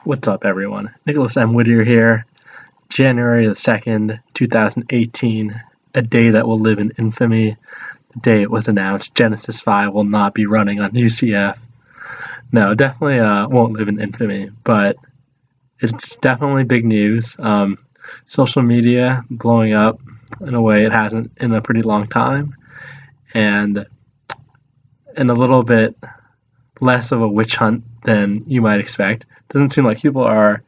What's up, everyone? Nicholas M. Whittier here. January the 2nd, 2018, a day that will live in infamy. The day it was announced Genesis 5 will not be running on UCF. No, definitely won't live in infamy, but it's definitely big news. Social media blowing up in a way it hasn't in a pretty long time, and a little bit less of a witch hunt than you might expect. Doesn't seem like people are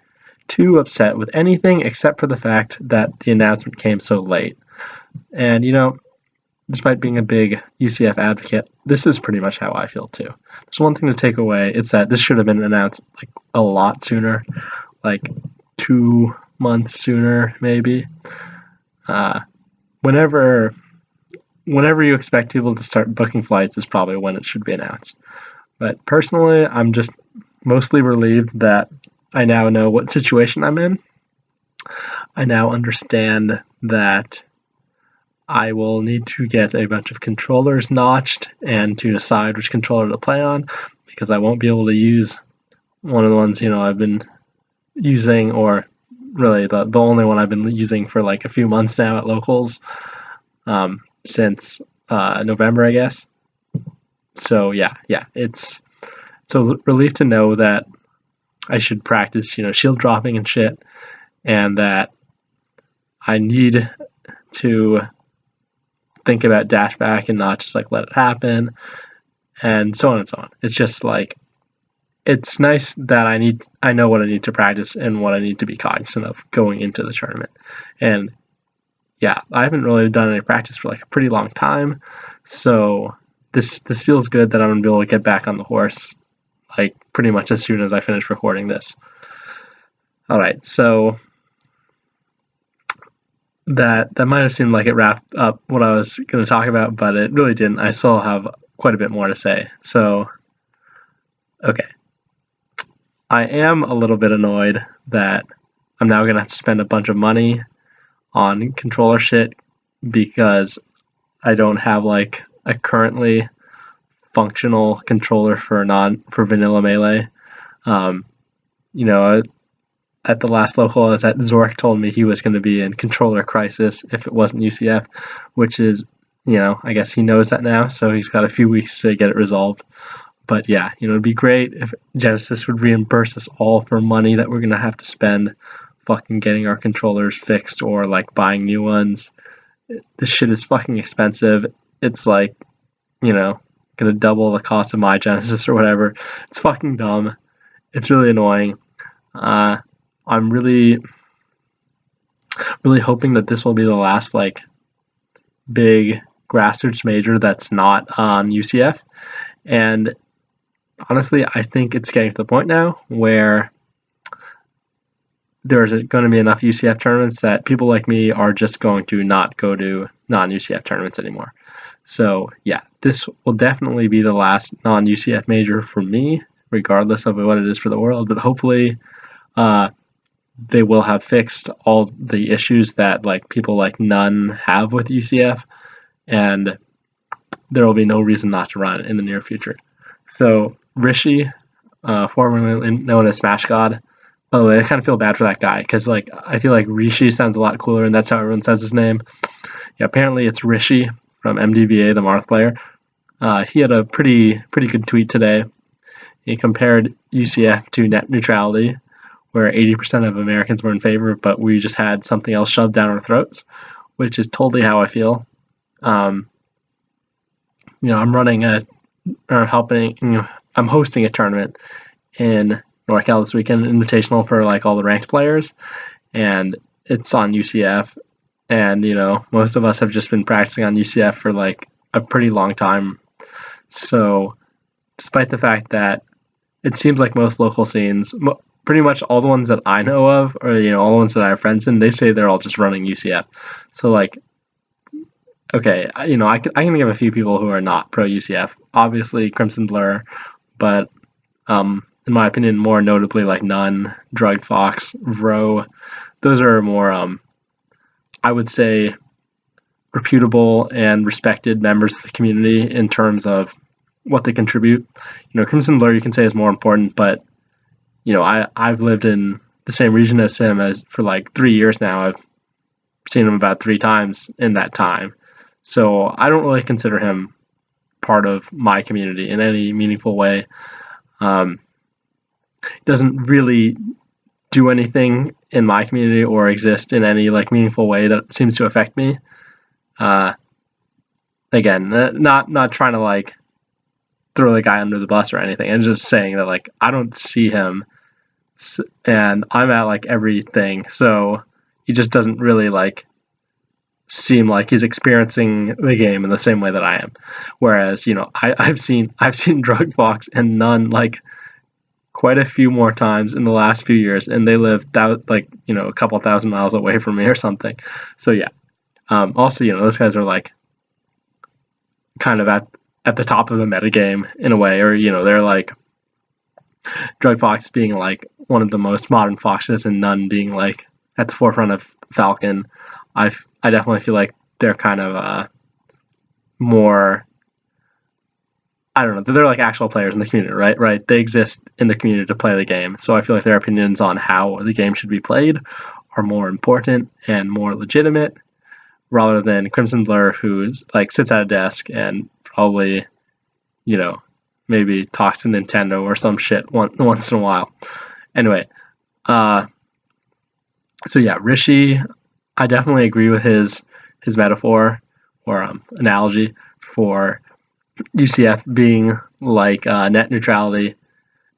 too upset with anything except for the fact that the announcement came so late. And, despite being a big UCF advocate, this is pretty much how I feel too. There's one thing to take away. It's that this should have been announced like a lot sooner, like 2 months sooner, maybe. Whenever you expect people to start booking flights is probably when it should be announced. But personally, I'm just mostly relieved that I now know what situation I'm in. I now understand that I will need to get a bunch of controllers notched and to decide which controller to play on, because I won't be able to use one of the ones I've been using, or really the only one I've been using for like a few months now at locals, since November, I guess. So yeah, it's a relief to know that I should practice, shield dropping and shit, and that I need to think about dash back and not just like let it happen, and so on and so on. It's just like, it's nice that I know what I need to practice and what I need to be cognizant of going into the tournament. And yeah, I haven't really done any practice for like a pretty long time, so this feels good that I'm gonna be able to get back on the horse like pretty much as soon as I finish recording this. All right, so that might have seemed like it wrapped up what I was going to talk about, but it really didn't. I still have quite a bit more to say. So, okay. I am a little bit annoyed that I'm now going to have to spend a bunch of money on controller shit because I don't have like a currently functional controller for vanilla Melee. At the last local I was at, Zork told me he was going to be in controller crisis if it wasn't UCF, which is, I guess he knows that now, so he's got a few weeks to get it resolved. But yeah, it'd be great if Genesis would reimburse us all for money that we're going to have to spend fucking getting our controllers fixed or like buying new ones. This shit is fucking expensive. It's like, going to double the cost of my Genesis or whatever. It's fucking dumb. It's really annoying. I'm really hoping that this will be the last like big grassroots major that's not on UCF. And honestly, I think it's getting to the point now where there's going to be enough UCF tournaments that people like me are just going to not go to non-UCF tournaments anymore. So yeah, this will definitely be the last non-UCF major for me, regardless of what it is for the world. But hopefully, they will have fixed all the issues that like people like Nunn have with UCF, and there will be no reason not to run it in the near future. So Rishi, formerly known as Smash God, by the way, I kind of feel bad for that guy because like I feel like Rishi sounds a lot cooler, and that's how everyone says his name. Yeah, apparently it's Rishi from MDVA, the Marth player. He had a pretty good tweet today. He compared UCF to net neutrality, where 80% of Americans were in favor, but we just had something else shoved down our throats, which is totally how I feel. I'm hosting a tournament in NorCal this weekend, an invitational for like all the ranked players, and it's on UCF. And most of us have just been practicing on UCF for like a pretty long time. So, despite the fact that it seems like most local scenes, pretty much all the ones that I know of, or all the ones that I have friends in, they say they're all just running UCF. So like, okay, I can think of a few people who are not pro UCF. Obviously, Crimson Blur, but in my opinion, more notably like Nunn, Drug Fox, Vro. Those are more, I would say, reputable and respected members of the community in terms of what they contribute. Crimson Blur you can say is more important, but I've lived in the same region as him as for like 3 years now. I've seen him about 3 times in that time. So I don't really consider him part of my community in any meaningful way. Doesn't really do anything in my community or exist in any like meaningful way that seems to affect me. Again, not trying to like throw the guy under the bus or anything. I'm just saying that like I don't see him, and I'm at like everything, so he just doesn't really like seem like he's experiencing the game in the same way that I am. Whereas I've seen Drug Fox and None like quite a few more times in the last few years, and they live like a couple thousand miles away from me or something. So yeah. Also, those guys are like kind of at the top of the metagame in a way, or they're like Drug Fox being like one of the most modern foxes, and None being like at the forefront of Falcon. I definitely feel like they're kind of more. I don't know. They're like actual players in the community, right? Right. They exist in the community to play the game, so I feel like their opinions on how the game should be played are more important and more legitimate, rather than Crimson Blur, who's like sits at a desk and probably, maybe talks to Nintendo or some shit once in a while. Anyway, so yeah, Rishi, I definitely agree with his metaphor or analogy for UCF being like net neutrality,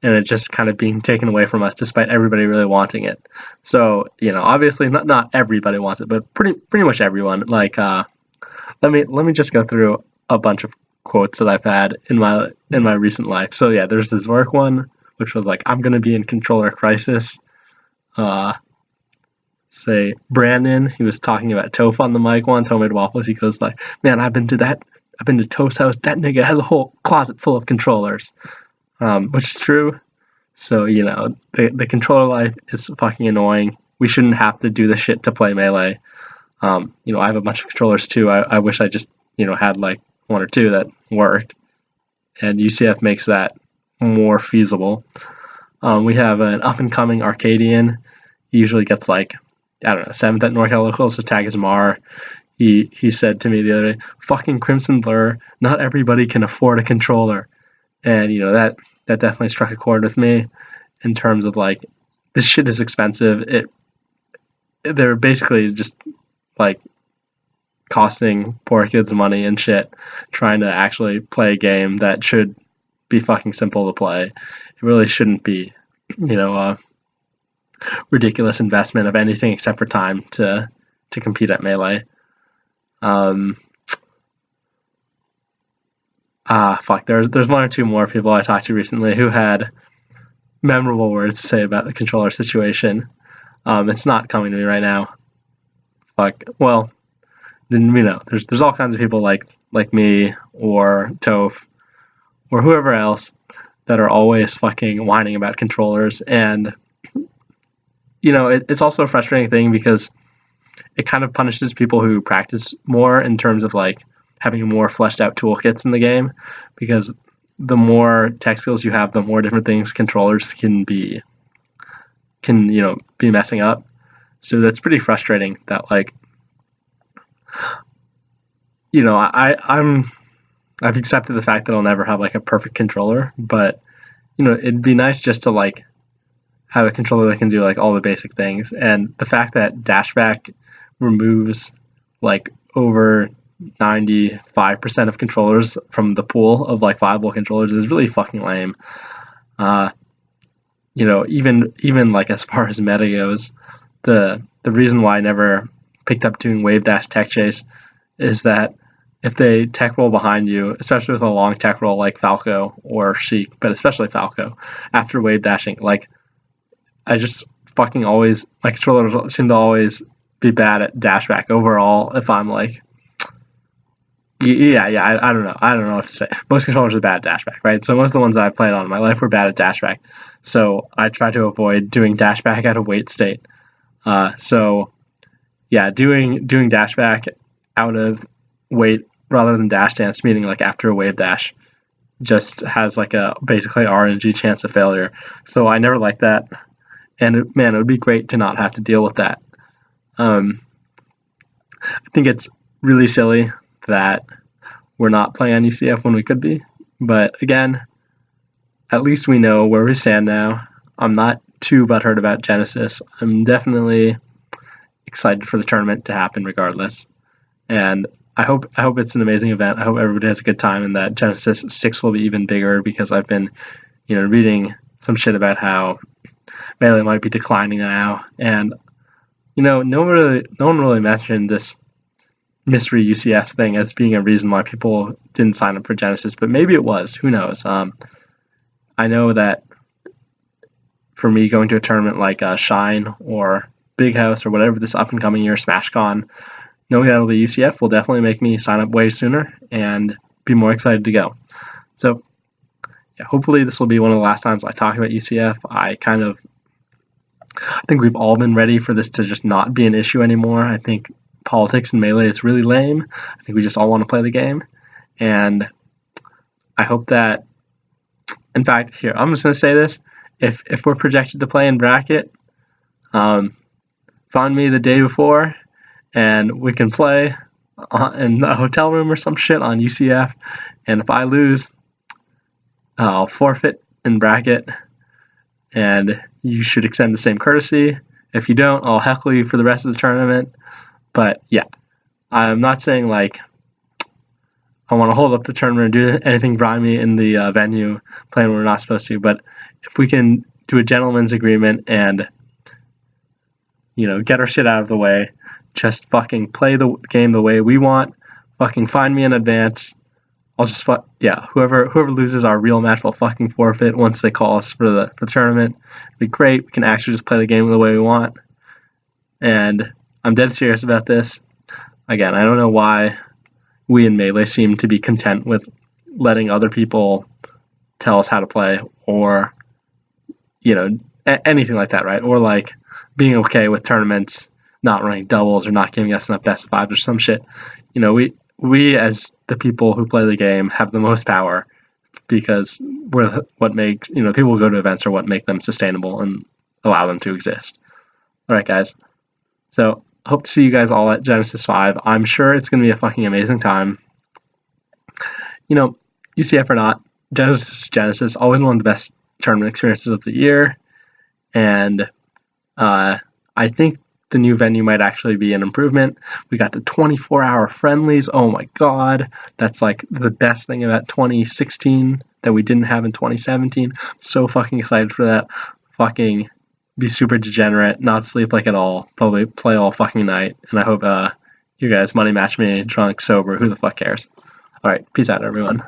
and it just kind of being taken away from us despite everybody really wanting it. So obviously not everybody wants it, but pretty much everyone. Like let me just go through a bunch of quotes that I've had in my recent life. So yeah, there's this work one which was like, I'm gonna be in controller crisis. Say Brandon, he was talking about Toph on the mic once, Homemade Waffles. He goes like, man, I've been to Toph's house. That nigga has a whole closet full of controllers, which is true. So the controller life is fucking annoying. We shouldn't have to do this shit to play Melee. I have a bunch of controllers too. I wish I just had like one or two that worked, and UCF makes that more feasible. We have an up and coming Arcadian. He usually gets like, I don't know, 7th at NorCal Locals. His tag is Mar. He said to me the other day, fucking Crimson Blur, not everybody can afford a controller. And that definitely struck a chord with me in terms of like, this shit is expensive. They're basically just like costing poor kids money and shit, trying to actually play a game that should be fucking simple to play. It really shouldn't be, a ridiculous investment of anything except for time to compete at Melee. There's one or two more people I talked to recently who had memorable words to say about the controller situation. It's not coming to me right now. Well, then there's all kinds of people like me or Toph or whoever else that are always fucking whining about controllers, and it's also a frustrating thing because it kind of punishes people who practice more in terms of like having more fleshed out toolkits in the game, because the more tech skills you have, the more different things controllers can be messing up. So that's pretty frustrating that like I've accepted the fact that I'll never have like a perfect controller, but it'd be nice just to like have a controller that can do like all the basic things. And the fact that dashback removes like over 95% of controllers from the pool of like viable controllers is really fucking lame. Even like as far as meta goes, the reason why I never picked up doing wave dash tech chase is that if they tech roll behind you, especially with a long tech roll like Falco or Sheik, but especially Falco, after wave dashing, like I just fucking always, my controllers seem to always be bad at dashback overall. If I'm like, I don't know what to say. Most controllers are bad at dashback, right? So most of the ones that I've played on in my life were bad at dashback. So I try to avoid doing dashback out of wait state. So yeah, doing dashback out of wait rather than dash dance, meaning like after a wave dash, just has like a basically RNG chance of failure. So I never liked that. And man, it would be great to not have to deal with that. I think it's really silly that we're not playing on UCF when we could be. But again, at least we know where we stand now. I'm not too butthurt about Genesis. I'm definitely excited for the tournament to happen regardless. And I hope it's an amazing event. I hope everybody has a good time and that Genesis 6 will be even bigger, because I've been, reading some shit about how Melee might be declining now. And, no one really mentioned this mystery UCF thing as being a reason why people didn't sign up for Genesis, but maybe it was. Who knows? I know that for me, going to a tournament like Shine or Big House or whatever this up and coming year, SmashCon, knowing that it'll be UCF will definitely make me sign up way sooner and be more excited to go. So, yeah, hopefully this will be one of the last times I talk about UCF. I think we've all been ready for this to just not be an issue anymore. I think politics and Melee is really lame. I think we just all want to play the game. And I hope that, in fact, here, I'm just going to say this. If we're projected to play in bracket, find me the day before, and we can play in a hotel room or some shit on UCF. And if I lose, I'll forfeit in bracket, and you should extend the same courtesy. If you don't, I'll heckle you for the rest of the tournament. But yeah, I'm not saying like I want to hold up the tournament or do anything grimy in the venue, playing when we're not supposed to. But if we can do a gentleman's agreement and, get our shit out of the way, just fucking play the game the way we want, fucking find me in advance. I'll just whoever loses our real match will fucking forfeit once they call us for the tournament. It'd be great. We can actually just play the game the way we want. And I'm dead serious about this. Again, I don't know why we in Melee seem to be content with letting other people tell us how to play, or anything like that, right? Or like being okay with tournaments not running doubles or not giving us enough best of fives or some shit. We as the people who play the game have the most power, because we're what makes people who go to events are what make them sustainable and allow them to exist. All right, guys. So hope to see you guys all at Genesis 5. I'm sure it's going to be a fucking amazing time. UCF or not, Genesis, always one of the best tournament experiences of the year. And I think the new venue might actually be an improvement. We got the 24-hour friendlies. Oh my god. That's like the best thing about 2016 that we didn't have in 2017. So fucking excited for that. Fucking be super degenerate, not sleep like at all, probably play all fucking night. And I hope you guys money match me, drunk, sober, who the fuck cares. Alright, peace out everyone.